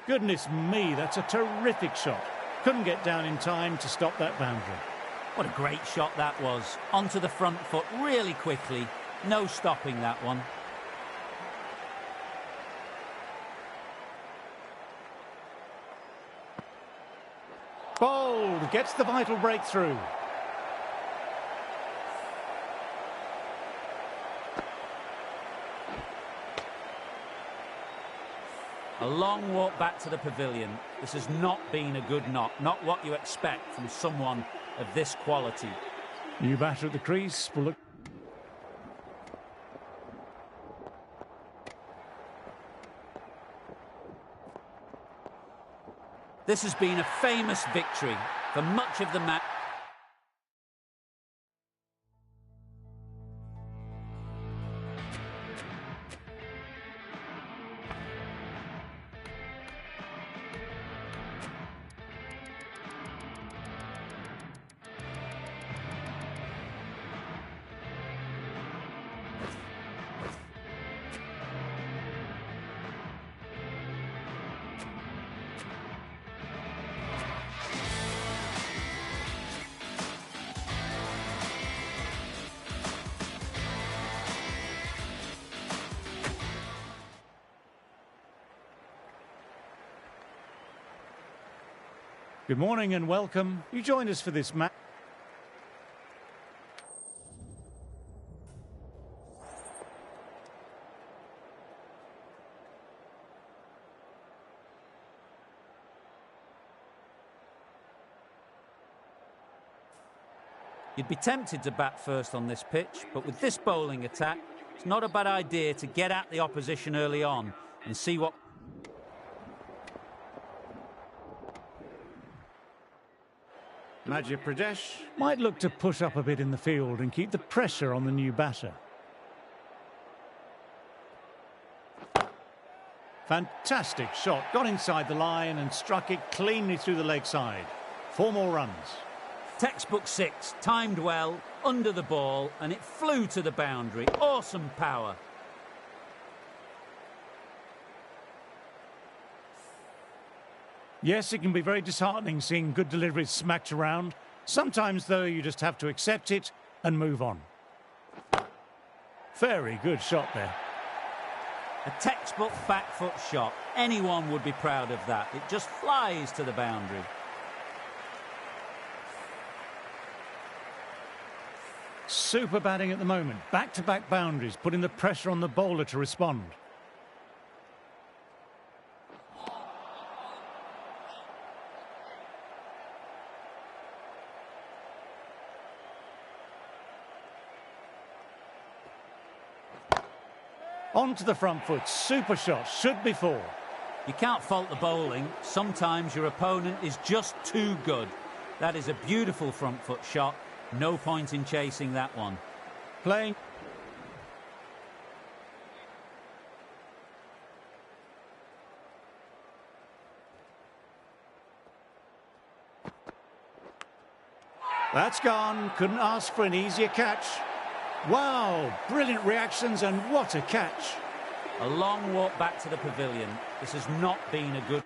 Goodness me, that's a terrific shot. Couldn't get down in time to stop that boundary. What a great shot that was. Onto the front foot really quickly. No stopping that one. Bold, gets the vital breakthrough. A long walk back to the pavilion. This has not been a good knock. Not what you expect from someone of this quality. New batter at the crease will look. This has been a famous victory for much of the match. Good morning and welcome. You joined us for this match. You'd be tempted to bat first on this pitch, but with this bowling attack, it's not a bad idea to get at the opposition early on and see what... Madhya Pradesh might look to push up a bit in the field and keep the pressure on the new batter. Fantastic shot, got inside the line and struck it cleanly through the leg side. 4 more runs. Textbook 6, timed well, under the ball, and it flew to the boundary. Awesome power. Yes, it can be very disheartening seeing good deliveries smacked around. Sometimes, though, you just have to accept it and move on. Very good shot there. A textbook back foot shot. Anyone would be proud of that. It just flies to the boundary. Super batting at the moment. Back-to-back boundaries, putting the pressure on the bowler to respond. Onto the front foot, super shot, should be 4. You can't fault the bowling. Sometimes your opponent is just too good. That is a beautiful front foot shot. No point in chasing that one. Playing. That's gone. Couldn't ask for an easier catch. Wow, brilliant reactions and what a catch. A long walk back to the pavilion. This has not been a good...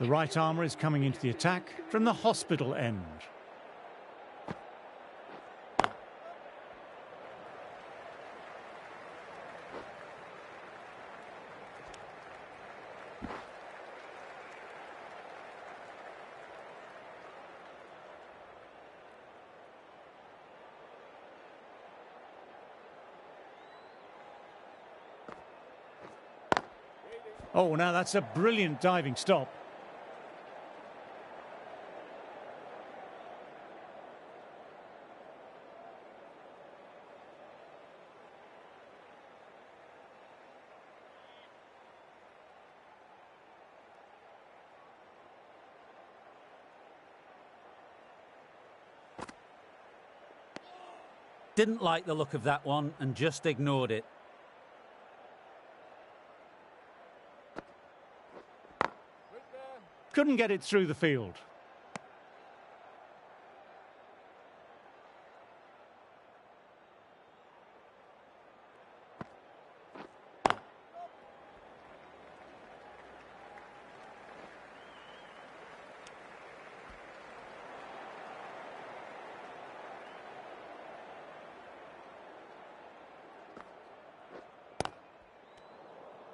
The right armour is coming into the attack from the hospital end. Oh, now that's a brilliant diving stop. Didn't like the look of that one and just ignored it. Couldn't get it through the field.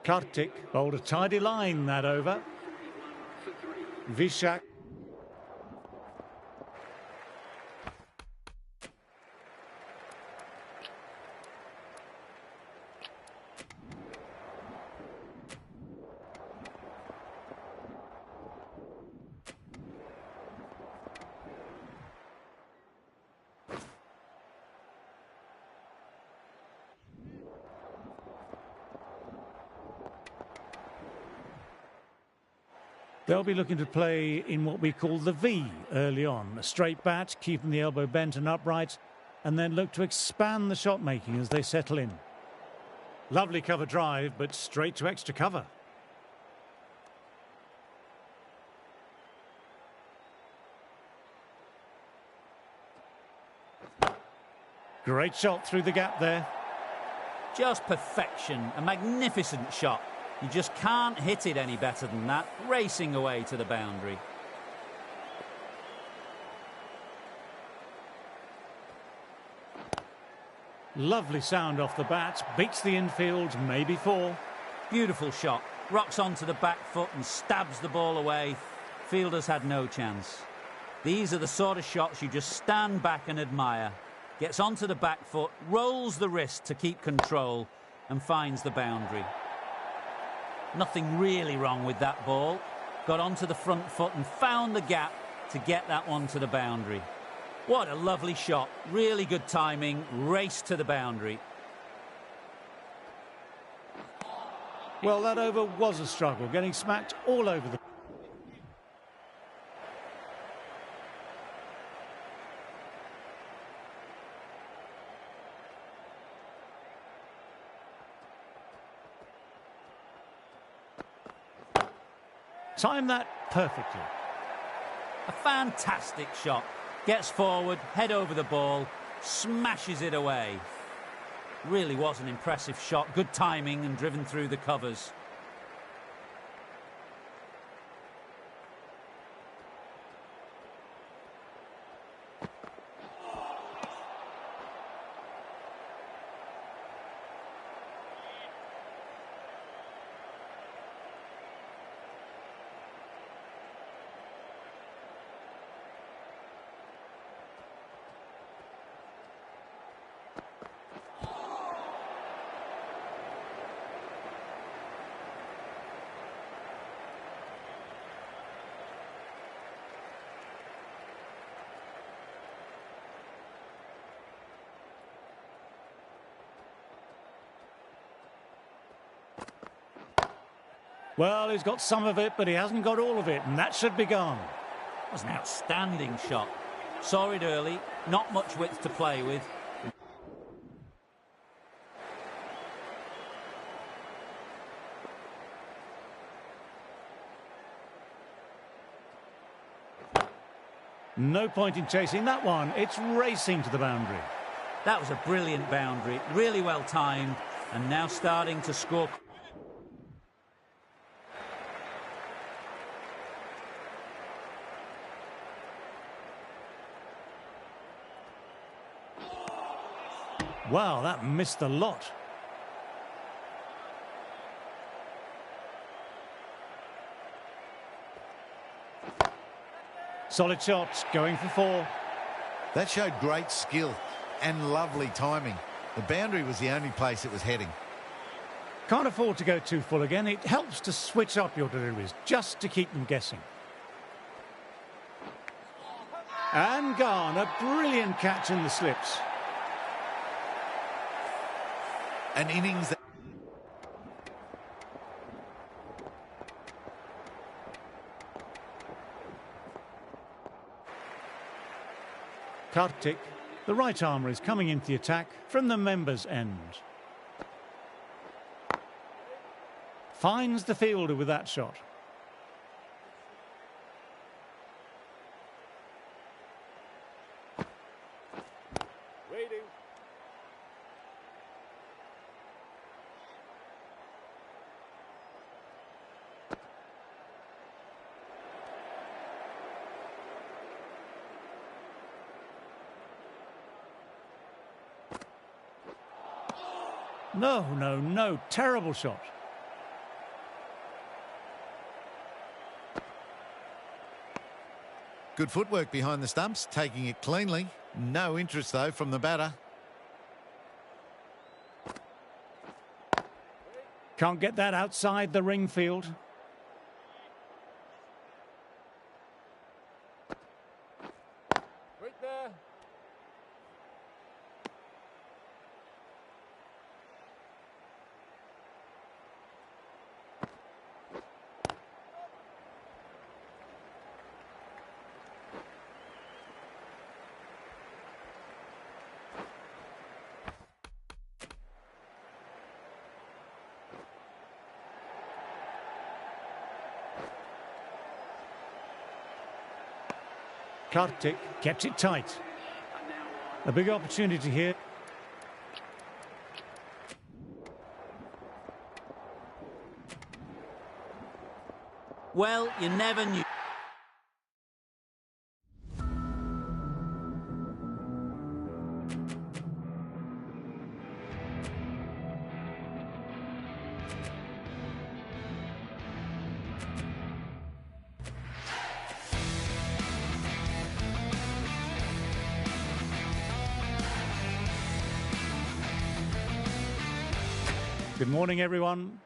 Kartik bowled a tidy line that over. Vishak. They'll be looking to play in what we call the V early on. A straight bat, keeping the elbow bent and upright, and then look to expand the shot making as they settle in. Lovely cover drive, but straight to extra cover. Great shot through the gap there. Just perfection, a magnificent shot. You just can't hit it any better than that, racing away to the boundary. Lovely sound off the bat, beats the infield, maybe four. Beautiful shot, rocks onto the back foot and stabs the ball away. Fielders had no chance. These are the sort of shots you just stand back and admire. Gets onto the back foot, rolls the wrist to keep control and finds the boundary. Nothing really wrong with that ball. Got onto the front foot and found the gap to get that one to the boundary. What a lovely shot. Really good timing. Race to the boundary. Well, that over was a struggle, getting smacked all over the... Timed that perfectly. A fantastic shot. Gets forward, head over the ball, smashes it away. Really was an impressive shot. Good timing and driven through the covers. Well, he's got some of it, but he hasn't got all of it, and that should be gone. That was an outstanding shot. Saw it early, not much width to play with. No point in chasing that one. It's racing to the boundary. That was a brilliant boundary, really well timed, and now starting to score. Wow, that missed a lot. Solid shot, going for four. That showed great skill and lovely timing. The boundary was the only place it was heading. Can't afford to go too full again. It helps to switch up your deliveries, just to keep them guessing. And gone, a brilliant catch in the slips. An innings that... Kartik, the right armour, is coming into the attack from the members' end. Finds the fielder with that shot. No, no, no. Terrible shot. Good footwork behind the stumps, taking it cleanly. No interest, though, from the batter. Can't get that outside the ring field. Right there. Kartik kept it tight. A big opportunity here. Well, you never knew. Good morning, everyone.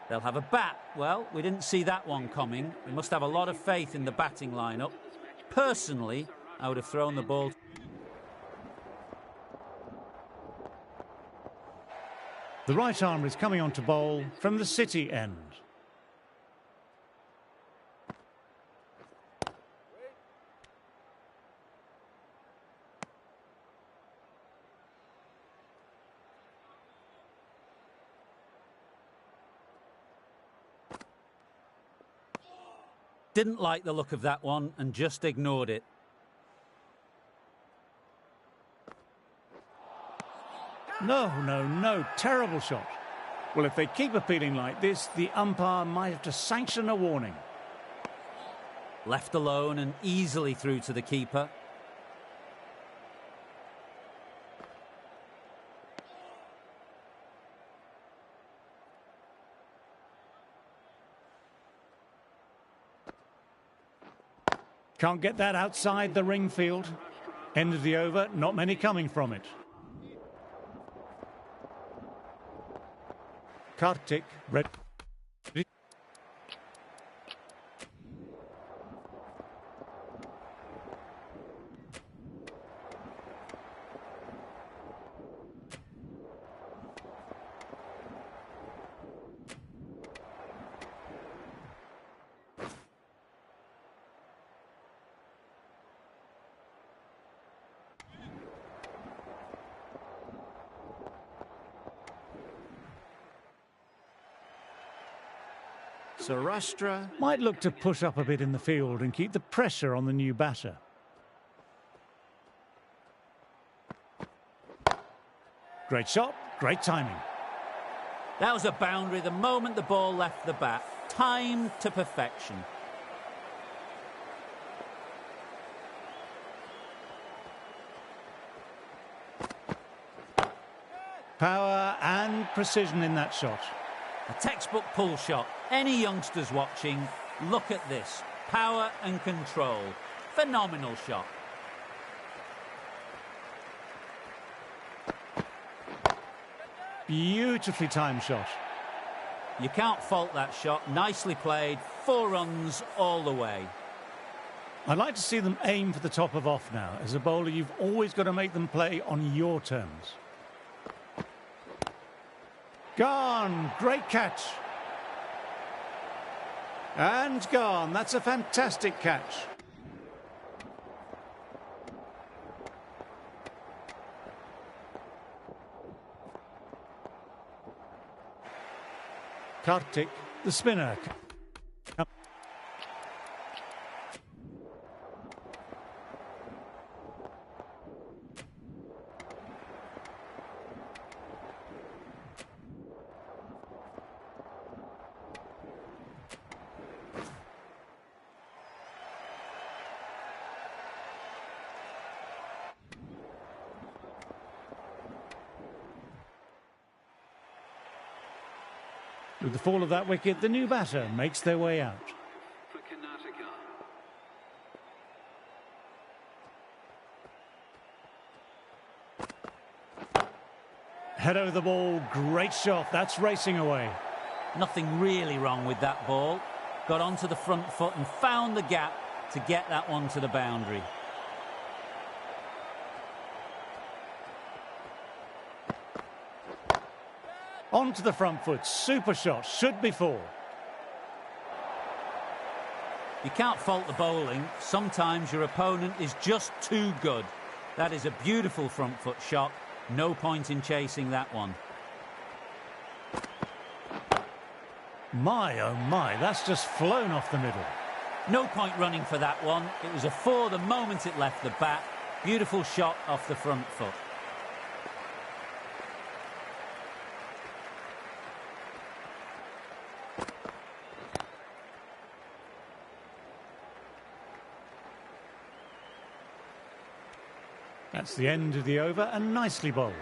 They'll have a bat. Well, we didn't see that one coming. We must have a lot of faith in the batting lineup. Personally, I would have thrown the ball. The right arm is coming on to bowl from the City end. Didn't like the look of that one and just ignored it. No, no, no. Terrible shot. Well, if they keep appealing like this, the umpire might have to sanction a warning. Left alone and easily through to the keeper. Can't get that outside the ring field. End of the over, not many coming from it. Kartik, red. Saurashtra Might look to push up a bit in the field and keep the pressure on the new batter. Great shot, great timing. That was a boundary the moment the ball left the bat. Timed to perfection. Power and precision in that shot. A textbook pull shot. Any youngsters watching, look at this. Power and control. Phenomenal shot. Beautifully timed shot. You can't fault that shot. Nicely played. 4 runs all the way. I'd like to see them aim for the top of off now. As a bowler, you've always got to make them play on your terms. Gone. Great catch. And gone. That's a fantastic catch. Kartik, the spinner. With the fall of that wicket, the new batter makes their way out. Head over the ball, great shot, that's racing away. Nothing really wrong with that ball. Got onto the front foot and found the gap to get that one to the boundary. Onto the front foot, super shot, should be four. You can't fault the bowling. Sometimes your opponent is just too good. That is a beautiful front foot shot. No point in chasing that one. My, oh my, that's just flown off the middle. No point running for that one. It was a four the moment it left the bat. Beautiful shot off the front foot. That's the end of the over and nicely bowled.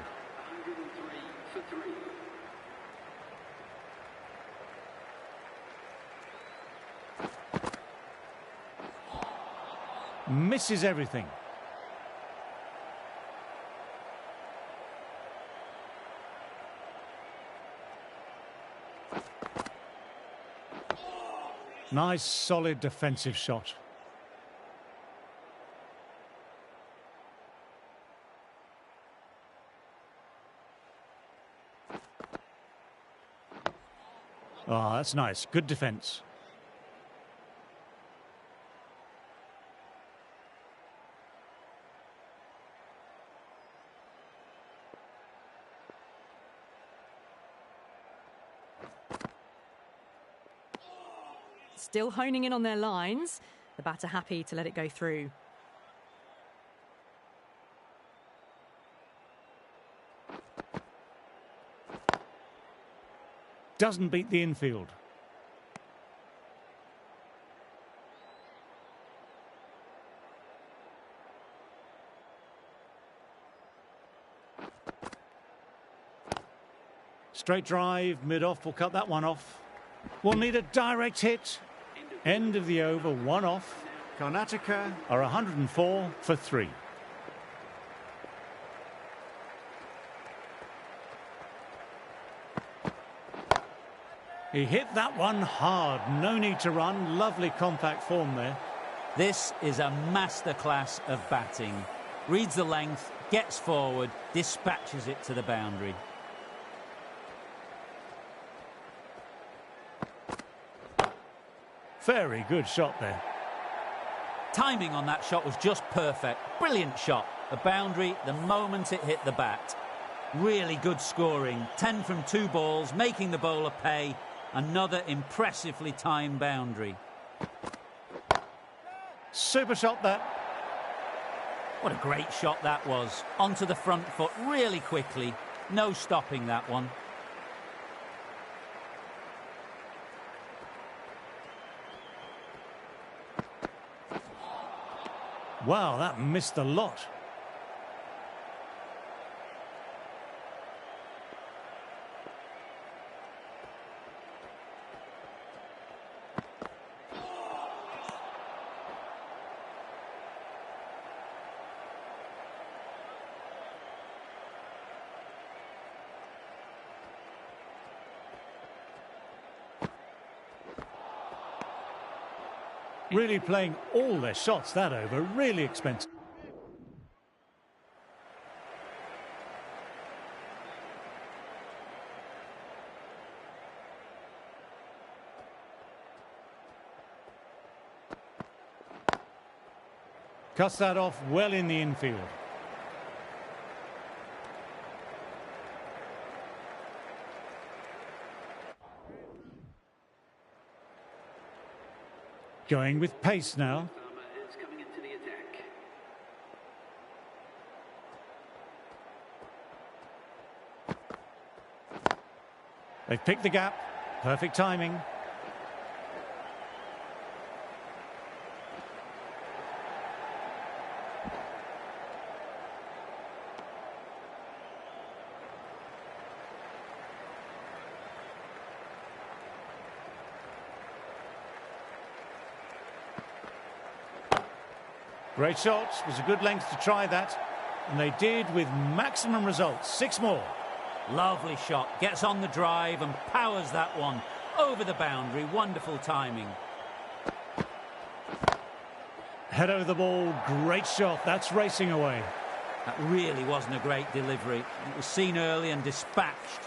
Misses everything. Nice, solid defensive shot. Oh, that's nice. Good defence. Still honing in on their lines. The batter happy to let it go through. Doesn't beat the infield. Straight drive, mid-off, will cut that one off. We'll need a direct hit. End of the over, one off. Karnataka are 104 for 3. He hit that one hard. No need to run. Lovely compact form there. This is a masterclass of batting. Reads the length, gets forward, dispatches it to the boundary. Very good shot there. Timing on that shot was just perfect. Brilliant shot. The boundary the moment it hit the bat. Really good scoring. 10 from 2 balls, making the bowler pay. Another impressively timed boundary. Super shot that. What a great shot that was. Onto the front foot really quickly. No stopping that one. Wow, that missed a lot. Really playing all their shots that over, really expensive. Cuts that off well in the infield. Going with pace now. They've picked the gap. Perfect timing. Great shot. It was a good length to try that. And they did with maximum results. 6 more. Lovely shot. Gets on the drive and powers that one over the boundary. Wonderful timing. Head over the ball. Great shot. That's racing away. That really wasn't a great delivery. It was seen early and dispatched.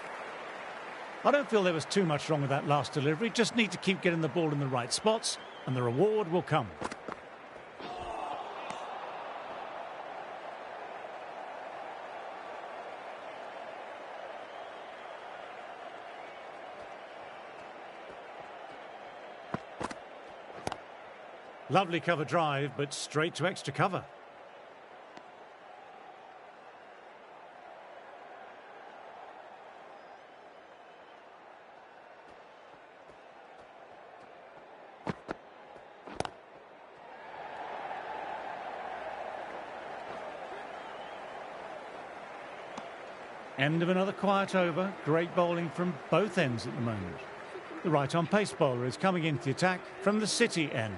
I don't feel there was too much wrong with that last delivery. Just need to keep getting the ball in the right spots and the reward will come. Lovely cover drive, but straight to extra cover. End of another quiet over. Great bowling from both ends at the moment. The right-on pace bowler is coming into the attack from the City end.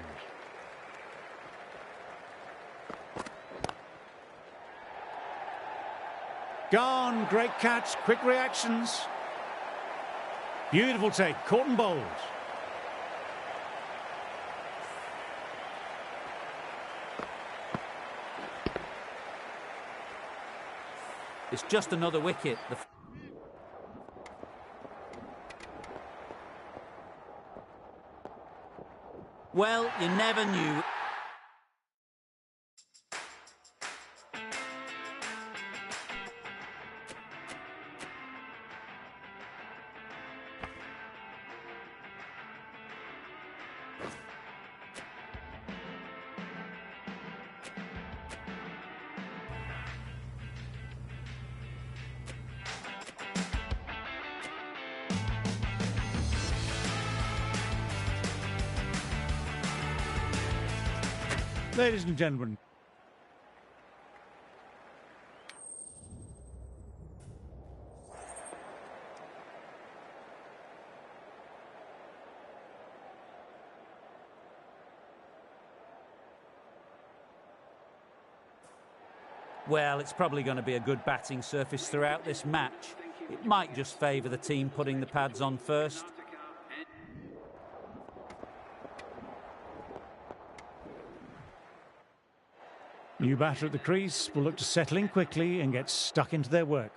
Gone, great catch, quick reactions. Beautiful take, caught and bowled. It's just another wicket. Well, you never knew. Ladies and gentlemen. Well, it's probably going to be a good batting surface throughout this match. It might just favour the team putting the pads on first. New batter at the crease will look to settle in quickly and get stuck into their work.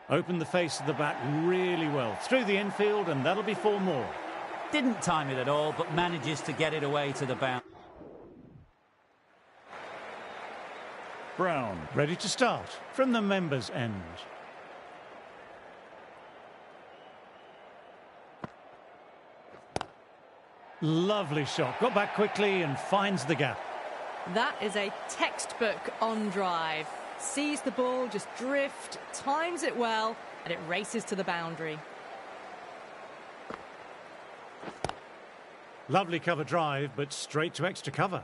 Opened the face of the bat really well. Through the infield, and that'll be 4 more. Didn't time it at all, but manages to get it away to the boundary. Brown ready to start from the members' end. Lovely shot. Got back quickly and finds the gap. That is a textbook on drive. Sees the ball just drift, times it well, and it races to the boundary. Lovely cover drive, but straight to extra cover.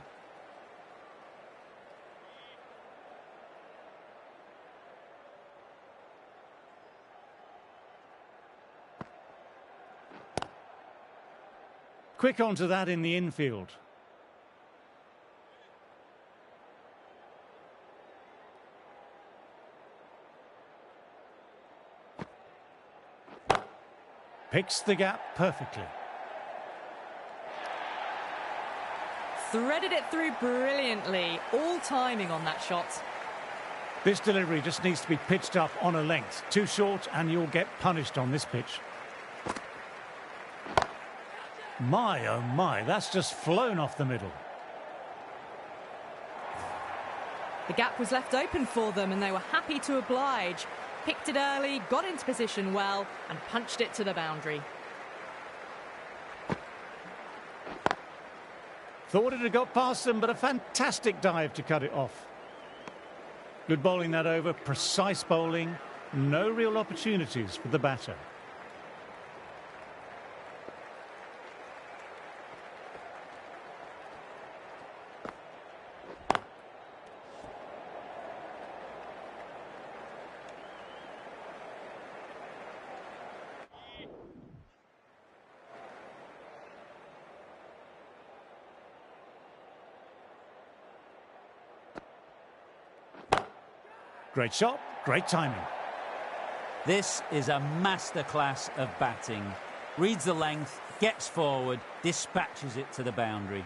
Quick onto that in the infield. Picks the gap perfectly. Threaded it through brilliantly. All timing on that shot. This delivery just needs to be pitched up on a length. Too short and you'll get punished on this pitch. My, oh my, that's just flown off the middle. The gap was left open for them and they were happy to oblige. Picked it early, got into position well and punched it to the boundary. Thought it had got past them, but a fantastic dive to cut it off. Good bowling that over, precise bowling, no real opportunities for the batter. Great shot, great timing. This is a masterclass of batting. Reads the length, gets forward, dispatches it to the boundary.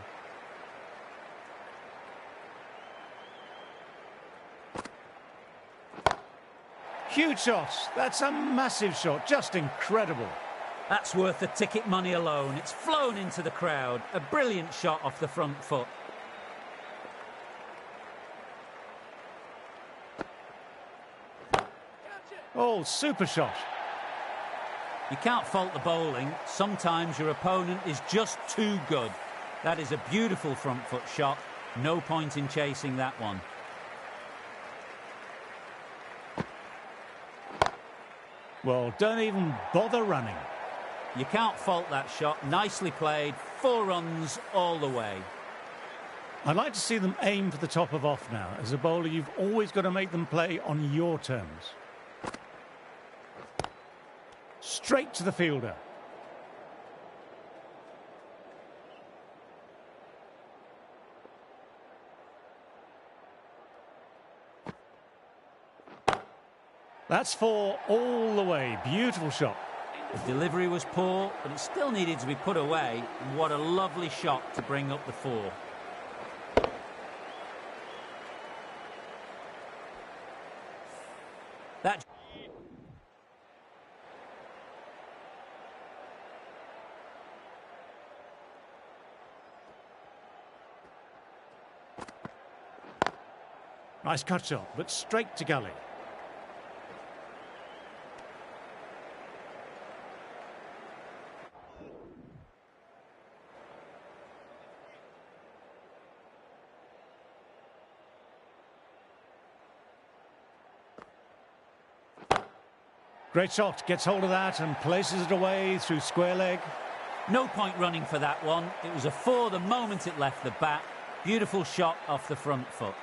Huge shot. That's a massive shot. Just incredible. That's worth the ticket money alone. It's flown into the crowd. A brilliant shot off the front foot. Oh, super shot. You can't fault the bowling. Sometimes your opponent is just too good. That is a beautiful front foot shot. No point in chasing that one. Well, don't even bother running. You can't fault that shot. Nicely played. 4 runs all the way. I'd like to see them aim for the top of off now. As a bowler, you've always got to make them play on your terms. Straight to the fielder. That's 4 all the way. Beautiful shot. The delivery was poor, but it still needed to be put away. And what a lovely shot to bring up the 4. That Nice cut shot, but straight to gully. Great shot, gets hold of that and places it away through square leg. no point running for that one. It was a 4 the moment it left the bat. Beautiful shot off the front foot.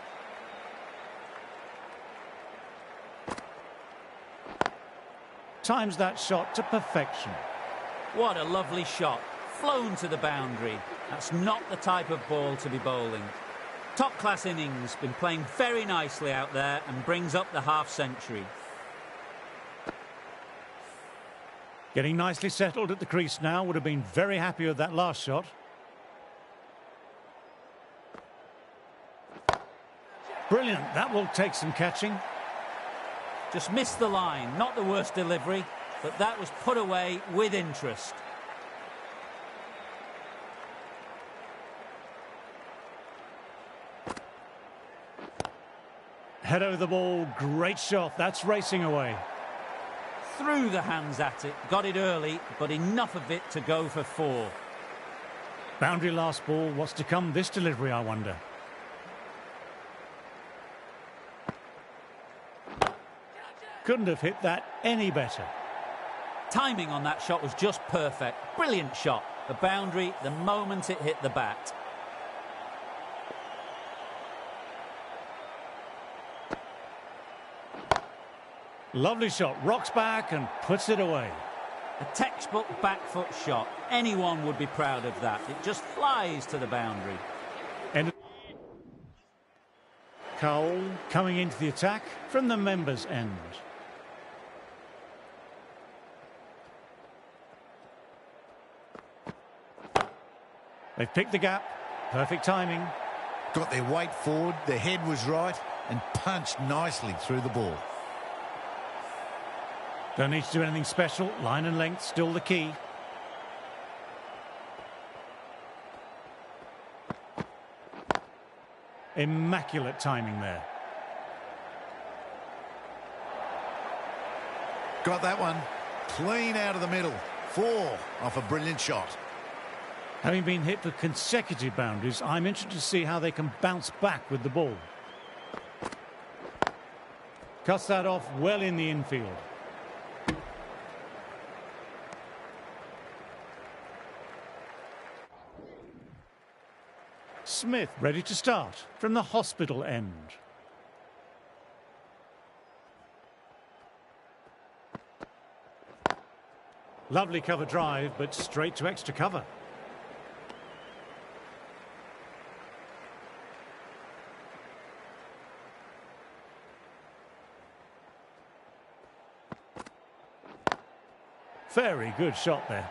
Times that shot to perfection. What a lovely shot. Flown to the boundary. That's not the type of ball to be bowling. Top-class innings. Been playing very nicely out there and brings up the half-century. Getting nicely settled at the crease now. Would have been very happy with that last shot. Brilliant. That will take some catching. Just missed the line. Not the worst delivery, but that was put away with interest. Head over the ball. Great shot. That's racing away. Threw the hands at it. Got it early, but enough of it to go for 4. Boundary last ball. What's to come this delivery, I wonder. Couldn't have hit that any better. Timing on that shot was just perfect. Brilliant shot. The boundary the moment it hit the bat. Lovely shot. Rocks back and puts it away. A textbook back foot shot. Anyone would be proud of that. It just flies to the boundary. And Cole coming into the attack from the members' end. They've picked the gap. Perfect timing. Got their weight forward, their head was right, and punched nicely through the ball. Don't need to do anything special. Line and length still the key. Immaculate timing there. Got that one clean out of the middle. 4 off a brilliant shot. Having been hit for consecutive boundaries, I'm interested to see how they can bounce back with the ball. Cuts that off well in the infield. Smith ready to start from the hospital end. Lovely cover drive, but straight to extra cover. Very good shot there.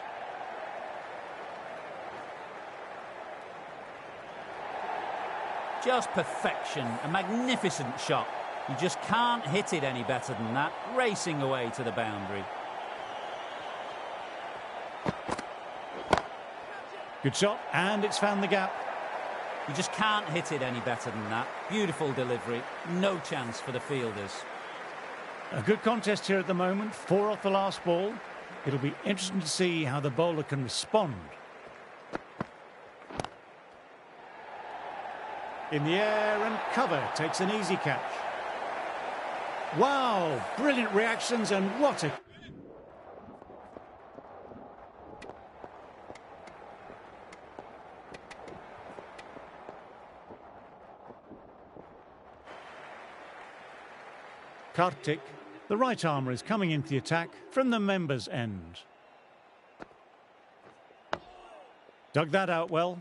Just perfection, a magnificent shot. You just can't hit it any better than that, racing away to the boundary. Good shot, and it's found the gap. You just can't hit it any better than that. Beautiful delivery, no chance for the fielders. A good contest here at the moment, 4 off the last ball. It'll be interesting to see how the bowler can respond. In the air and cover, takes an easy catch. Wow, brilliant reactions and what a... Kartik, the right armour, is coming into the attack from the members' end. Dug that out well.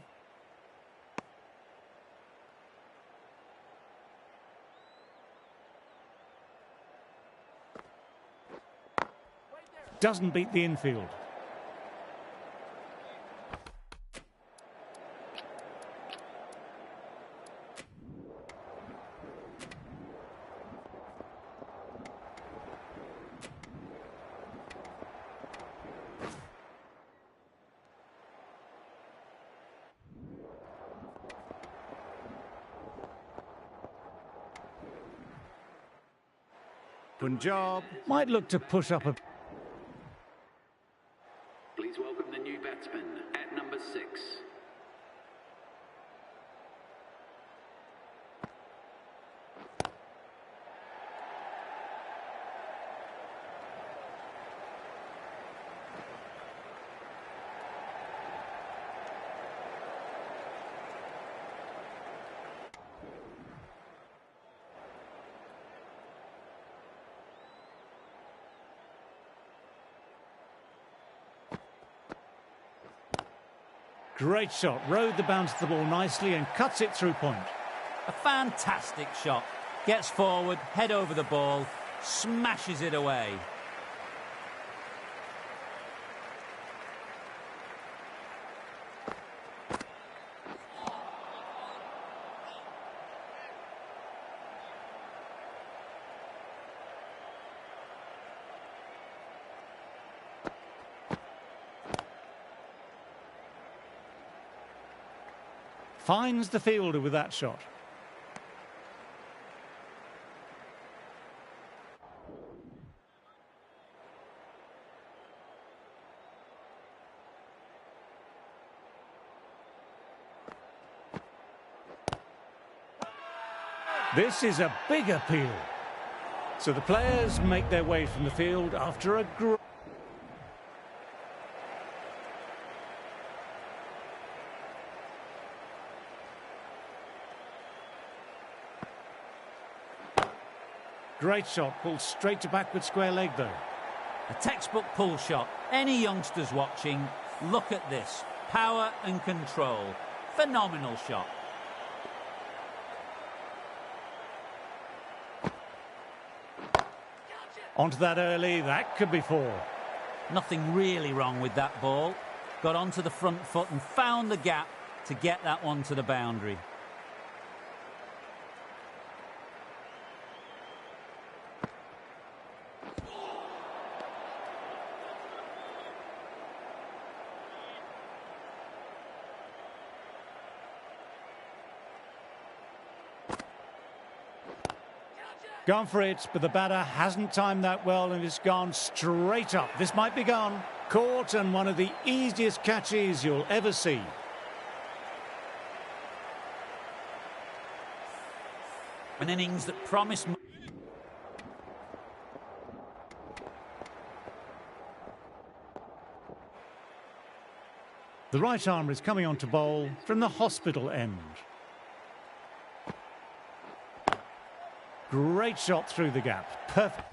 Doesn't beat the infield. Punjab might look to push up a... Please welcome the new batsman at number 6. Great shot, rode the bounce of the ball nicely and cuts it through point. A fantastic shot. Gets forward, head over the ball, smashes it away. Finds the fielder with that shot. This is a big appeal. So the players make their way from the field after a great shot, pulled straight to backward square leg though. A textbook pull shot. Any youngsters watching, look at this. Power and control. Phenomenal shot. Onto that early, that could be 4. Nothing really wrong with that ball. Got onto the front foot and found the gap to get that one to the boundary. Gone for it, but the batter hasn't timed that well and it's gone straight up. This might be gone. Caught, and one of the easiest catches you'll ever see. An innings that promised... The right arm is coming on to bowl from the hospital end. Great shot through the gap. Perfect.